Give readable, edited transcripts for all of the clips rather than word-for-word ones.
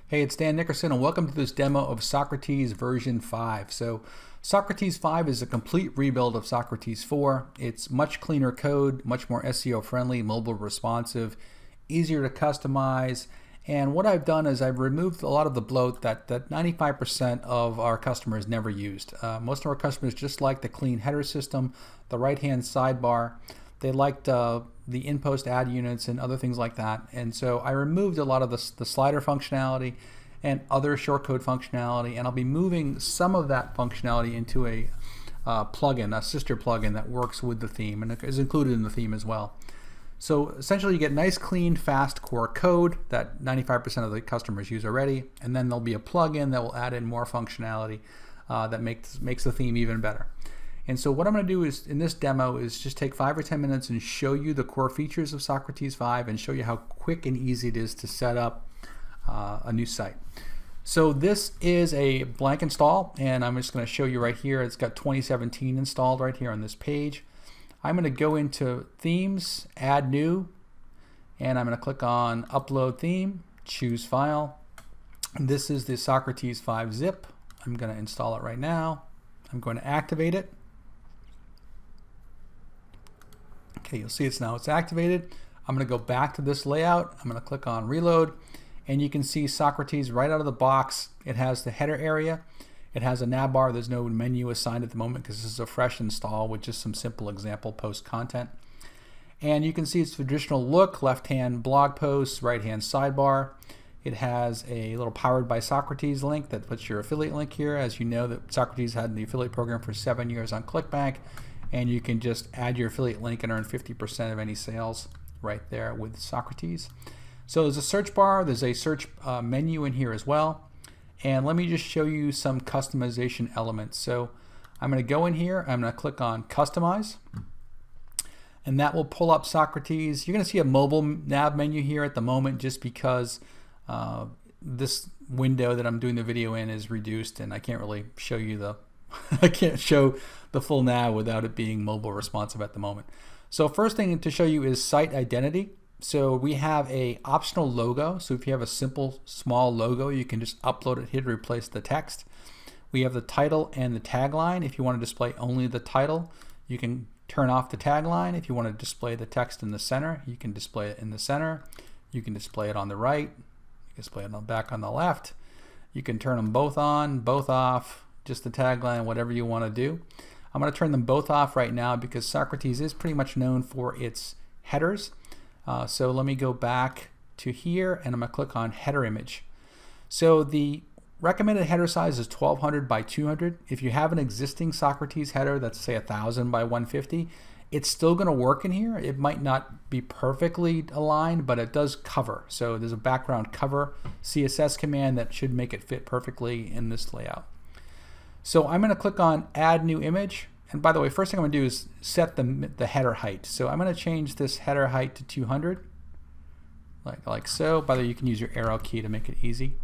Hey, it's Dan Nickerson, and welcome to this demo of Socrates version 5. So Socrates 5 is a complete rebuild of Socrates 4. It's much cleaner code, much more SEO friendly, mobile responsive, easier to customize. And what I've done is I've removed a lot of the bloat that 95% of our customers never used. Most of our customers just like the clean header system, the right-hand sidebar. They liked the in-post ad units and other things like that. And so I removed a lot of the slider functionality and other shortcode functionality, and I'll be moving some of that functionality into a plugin, a sister plugin that works with the theme and is included in the theme as well. So essentially you get nice, clean, fast core code that 95% of the customers use already, and then there'll be a plugin that will add in more functionality that makes the theme even better. And so what I'm going to do is in this demo is just take 5 or 10 minutes and show you the core features of Socrates 5 and show you how quick and easy it is to set up a new site. So this is a blank install, and I'm just going to show you right here. It's got 2017 installed right here on this page. I'm going to go into Themes, Add New, and I'm going to click on Upload Theme, choose File. And this is the Socrates 5 zip. I'm going to install it right now. I'm going to activate it. Okay, you'll see it's activated. I'm going to go back to this layout. I'm going to click on Reload, and you can see Socrates right out of the box. It has the header area. It has a navbar. There's no menu assigned at the moment because this is a fresh install with just some simple example post content. And you can see its traditional look, left-hand blog posts, right-hand sidebar. It has a little Powered by Socrates link that puts your affiliate link here. As you know, that Socrates had the affiliate program for 7 years on ClickBank, and you can just add your affiliate link and earn 50% of any sales right there with Socrates. So there's a search bar, there's a search menu in here as well. And let me just show you some customization elements. So I'm going to go in here, I'm going to click on Customize, and that will pull up Socrates. You're going to see a mobile nav menu here at the moment just because this window that I'm doing the video in is reduced, and I can't really show you the I can't show the full nav without it being mobile responsive at the moment. So first thing to show you is site identity. So we have a optional logo. So if you have a simple small logo, you can just upload it here to replace the text. We have the title and the tagline. If you want to display only the title, you can turn off the tagline. If you want to display the text in the center, you can display it in the center. You can display it on the right. You can display it on back on the left. You can turn them both on, both off, just the tagline, whatever you want to do. I'm going to turn them both off right now because Socrates is pretty much known for its headers. So let me go back to here, and I'm going to click on header image. So the recommended header size is 1200 by 200. If you have an existing Socrates header that's say 1000 by 150, it's still going to work in here. It might not be perfectly aligned, but it does cover. So there's a background cover CSS command that should make it fit perfectly in this layout. So I'm going to click on Add New Image. And by the way, first thing I'm going to do is set the header height. So I'm going to change this header height to 200, like so. By the way, you can use your arrow key to make it easy.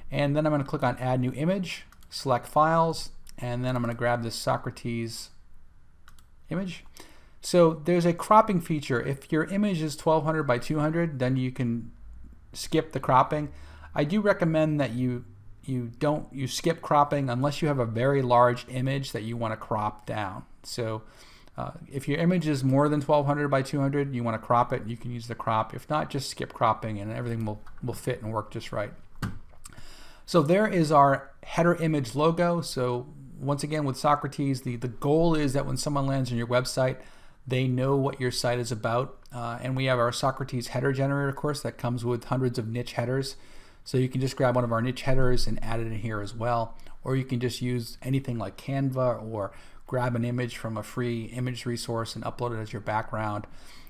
And then I'm going to click on Add New Image, select Files, and then I'm going to grab this Socrates image. So there's a cropping feature. If your image is 1200 by 200, then you can skip the cropping. I do recommend that you skip cropping unless you have a very large image that you want to crop down. So if your image is more than 1200 by 200, you want to crop it, you can use the crop. If not, just skip cropping and everything will fit and work just right. So there is our header image logo. So once again with Socrates, the goal is that when someone lands on your website, they know what your site is about. And we have our Socrates header generator course that comes with hundreds of niche headers. So you can just grab one of our niche headers and add it in here as well. Or you can just use anything like Canva or grab an image from a free image resource and upload it as your background.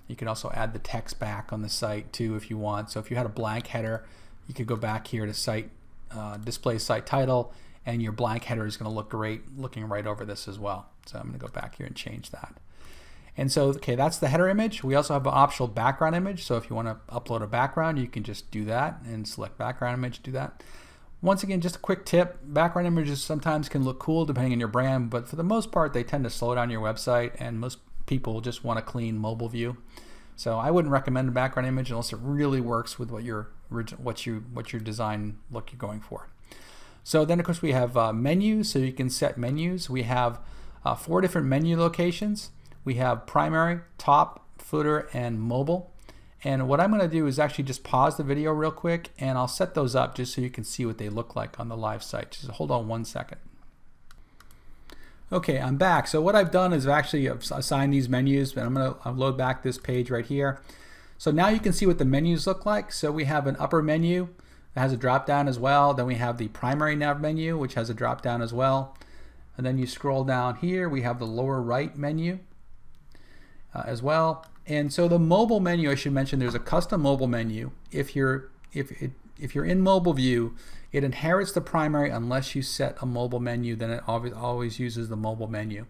You can also add the text back on the site too if you want. So if you had a blank header, you could go back here to site display site title, and your blank header is going to look great looking right over this as well. So I'm going to go back here and change that. And so, okay, that's the header image. We also have an optional background image. So if you want to upload a background, you can just do that and select background image, do that. Once again, just a quick tip, background images sometimes can look cool depending on your brand, but for the most part, they tend to slow down your website, and most people just want a clean mobile view. So I wouldn't recommend a background image unless it really works with what your design look you're going for. So then of course we have menus, so you can set menus. We have 4 different menu locations. We have primary, top, footer, and mobile. And what I'm going to do is actually just pause the video real quick, and I'll set those up just so you can see what they look like on the live site. Just hold on 1 second. Okay, I'm back. So what I've done is actually assign these menus, and I'm going to load back this page right here. So now you can see what the menus look like. So we have an upper menu that has a drop down as well. Then we have the primary nav menu, which has a drop down as well. And then you scroll down here, we have the lower right menu as well. And so the mobile menu, I should mention, there's a custom mobile menu. If you're in mobile view, it inherits the primary unless you set a mobile menu, then it always uses the mobile menu.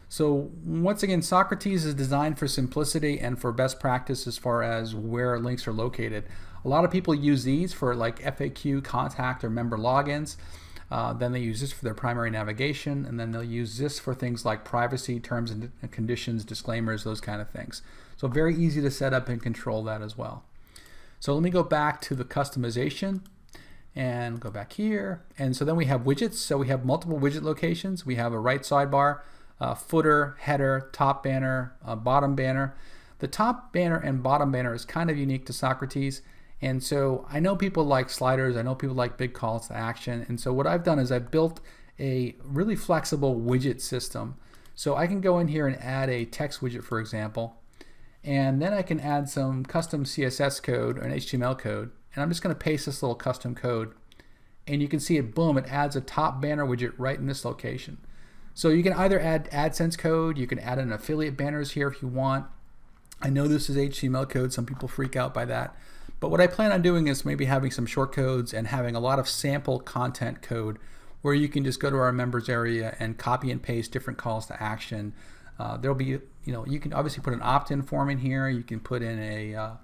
So once again, Socrates is designed for simplicity and for best practice as far as where links are located. A lot of people use these for like FAQ, contact, or member logins. Then they use this for their primary navigation, and then they'll use this for things like privacy, terms and conditions, disclaimers, those kind of things. So very easy to set up and control that as well. So let me go back to the customization and go back here. And so then we have widgets. So we have multiple widget locations. We have a right sidebar, footer, header, top banner, bottom banner. The top banner and bottom banner is kind of unique to Socrates. And so I know people like sliders, I know people like big calls to action. And so what I've done is I've built a really flexible widget system. So I can go in here and add a text widget, for example, and then I can add some custom CSS code or an HTML code. And I'm just going to paste this little custom code. And you can see it, boom, it adds a top banner widget right in this location. So you can either add AdSense code, you can add an affiliate banners here if you want. I know this is HTML code, some people freak out by that. But what I plan on doing is maybe having some short codes and having a lot of sample content code where you can just go to our members area and copy and paste different calls to action. There'll be, you can obviously put an opt-in form in here. You can put in a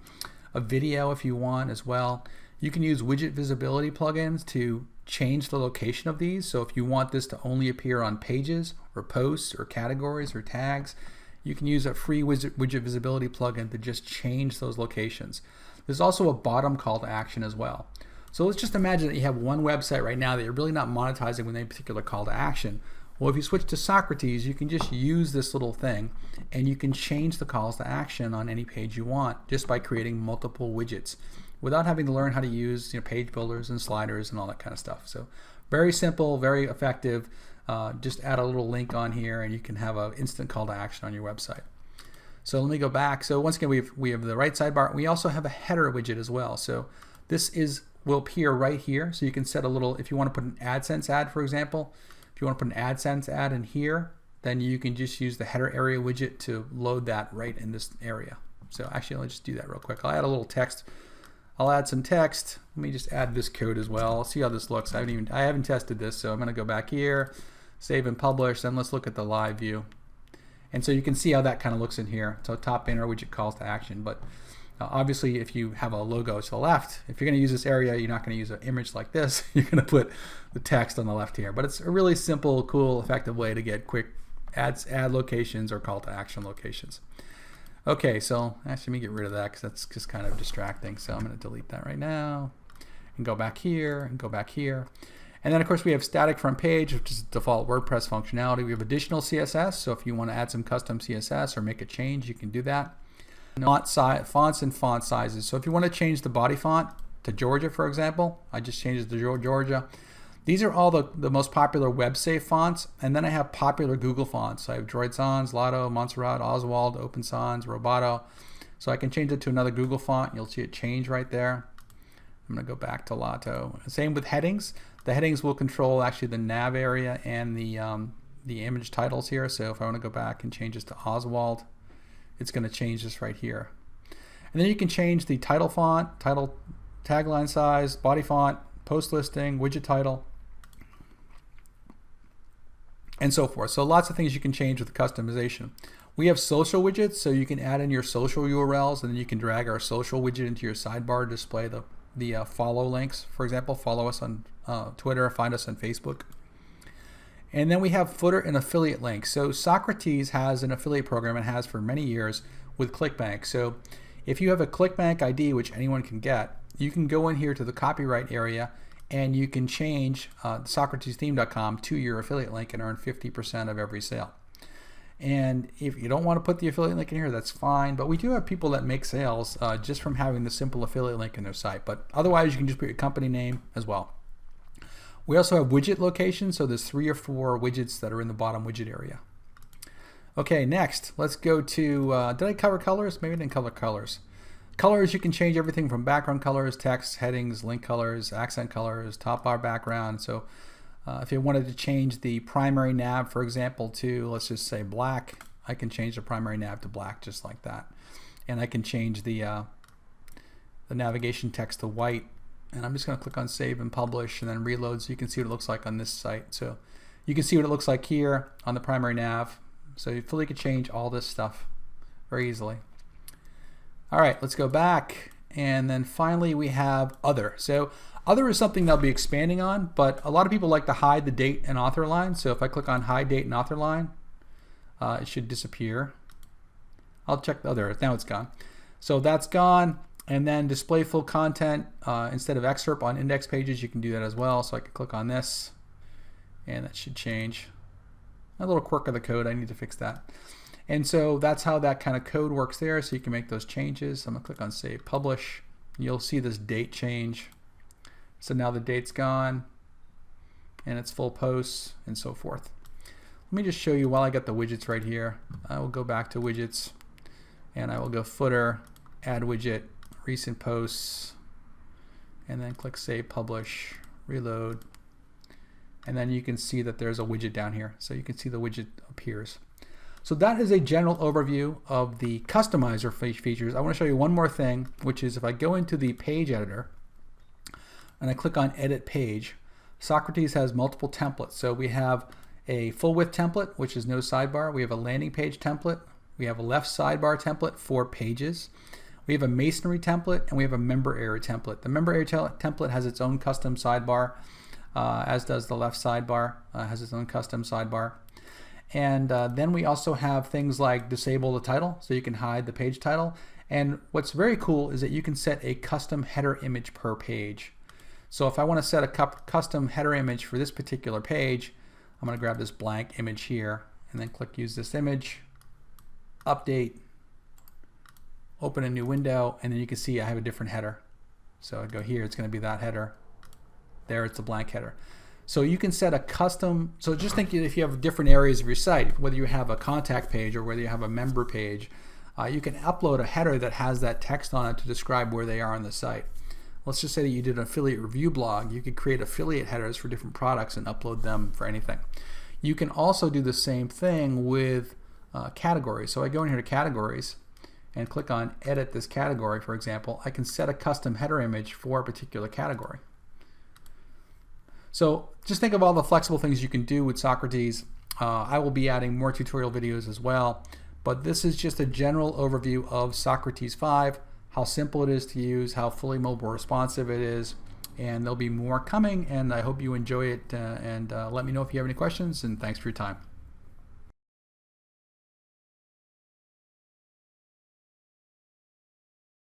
video if you want as well. You can use widget visibility plugins to change the location of these. So if you want this to only appear on pages or posts or categories or tags, you can use a free widget visibility plugin to just change those locations. There's also a bottom call to action as well. So let's just imagine that you have one website right now that you're really not monetizing with any particular call to action. Well, if you switch to Socrates, you can just use this little thing and you can change the calls to action on any page you want just by creating multiple widgets without having to learn how to use page builders and sliders and all that kind of stuff. So very simple, very effective. Just add a little link on here and you can have an instant call to action on your website. So let me go back. So once again, we have the right sidebar. We also have a header widget as well. So this will appear right here. So you can set a little, if you want to put an AdSense ad, for example, if you want to put an AdSense ad in here, then you can just use the header area widget to load that right in this area. So actually, let's just do that real quick. I'll add a little text. I'll add some text. Let me just add this code as well. I'll see how this looks. I haven't tested this, so I'm going to go back here, save and publish. Then let's look at the live view. And so you can see how that kind of looks in here. So top banner widget calls to action. But obviously, if you have a logo to the left, if you're going to use this area, you're not going to use an image like this. You're going to put the text on the left here. But it's a really simple, cool, effective way to get quick ad locations or call to action locations. Okay, so actually let me get rid of that because that's just kind of distracting. So I'm going to delete that right now and go back here and go back here. And then of course we have static front page, which is default WordPress functionality. We have additional CSS, so if you want to add some custom CSS or make a change, you can do that. Fonts and font sizes. So if you want to change the body font to Georgia, for example, I just changed it to Georgia. These are all the most popular web-safe fonts, and then I have popular Google fonts. So I have Droid Sans, Lotto, Montserrat, Oswald, Open Sans, Roboto. So I can change it to another Google font. You'll see it change right there. I'm going to go back to Lotto. Same with headings. The headings will control actually the nav area and the image titles here. So if I want to go back and change this to Oswald, it's going to change this right here. And then you can change the title font, title tagline size, body font, post listing, widget title, and so forth. So lots of things you can change with the customization. We have social widgets, so you can add in your social URLs, and then you can drag our social widget into your sidebar to display the follow links. For example, follow us on Twitter, find us on Facebook. And then we have footer and affiliate links. So Socrates has an affiliate program and has for many years with ClickBank. So if you have a ClickBank ID, which anyone can get, you can go in here to the copyright area and you can change SocratesTheme.com to your affiliate link and earn 50% of every sale. And if you don't want to put the affiliate link in here, that's fine. But we do have people that make sales just from having the simple affiliate link in their site. But otherwise, you can just put your company name as well. We also have widget locations. So there's 3 or 4 widgets that are in the bottom widget area. Okay, next, let's go to, did I cover colors? Maybe I didn't cover colors. Colors, you can change everything from background colors, text, headings, link colors, accent colors, top bar background. So if you wanted to change the primary nav, for example, to, let's just say black, I can change the primary nav to black just like that. And I can change the navigation text to white. And I'm just going to click on save and publish and then reload so you can see what it looks like on this site. So you can see what it looks like here on the primary nav. So you fully could change all this stuff very easily. All right, let's go back. And then finally we have other. So other is something they'll be expanding on, but a lot of people like to hide the date and author line. So if I click on hide date and author line, it should disappear. I'll check the other, now it's gone. So that's gone. And then display full content instead of excerpt on index pages, you can do that as well. So I can click on this and that should change. A little quirk of the code, I need to fix that. And so that's how that kind of code works there. So you can make those changes. I'm gonna click on save, publish. You'll see this date change. So now the date's gone and it's full posts and so forth. Let me just show you while I got the widgets right here. I will go back to widgets and I will go footer, add widget, recent posts, and then click save, publish, reload. And then you can see that there's a widget down here. So you can see the widget appears. So that is a general overview of the customizer features. I want to show you one more thing, which is if I go into the page editor and I click on edit page, Socrates has multiple templates. So we have a full width template, which is no sidebar. We have a landing page template. We have a left sidebar template for pages. We have a masonry template and we have a member area template. The member area template has its own custom sidebar, as does the left sidebar, has its own custom sidebar. And then we also have things like disable the title, so you can hide the page title. And what's very cool is that you can set a custom header image per page. So if I want to set a custom header image for this particular page, I'm going to grab this blank image here and then click use this image, update, open a new window, and then you can see I have a different header. So I go here, it's going to be that header. There, it's a blank header. So you can set a custom, so just think if you have different areas of your site, whether you have a contact page or whether you have a member page, you can upload a header that has that text on it to describe where they are on the site. Let's just say that you did an affiliate review blog. You could create affiliate headers for different products and upload them for anything. You can also do the same thing with categories. So I go in here to categories and click on edit this category, for example. I can set a custom header image for a particular category. So just think of all the flexible things you can do with Socrates. I will be adding more tutorial videos as well, but this is just a general overview of Socrates 5, how simple it is to use, how fully mobile responsive it is, and there'll be more coming, and I hope you enjoy it, and let me know if you have any questions, and thanks for your time.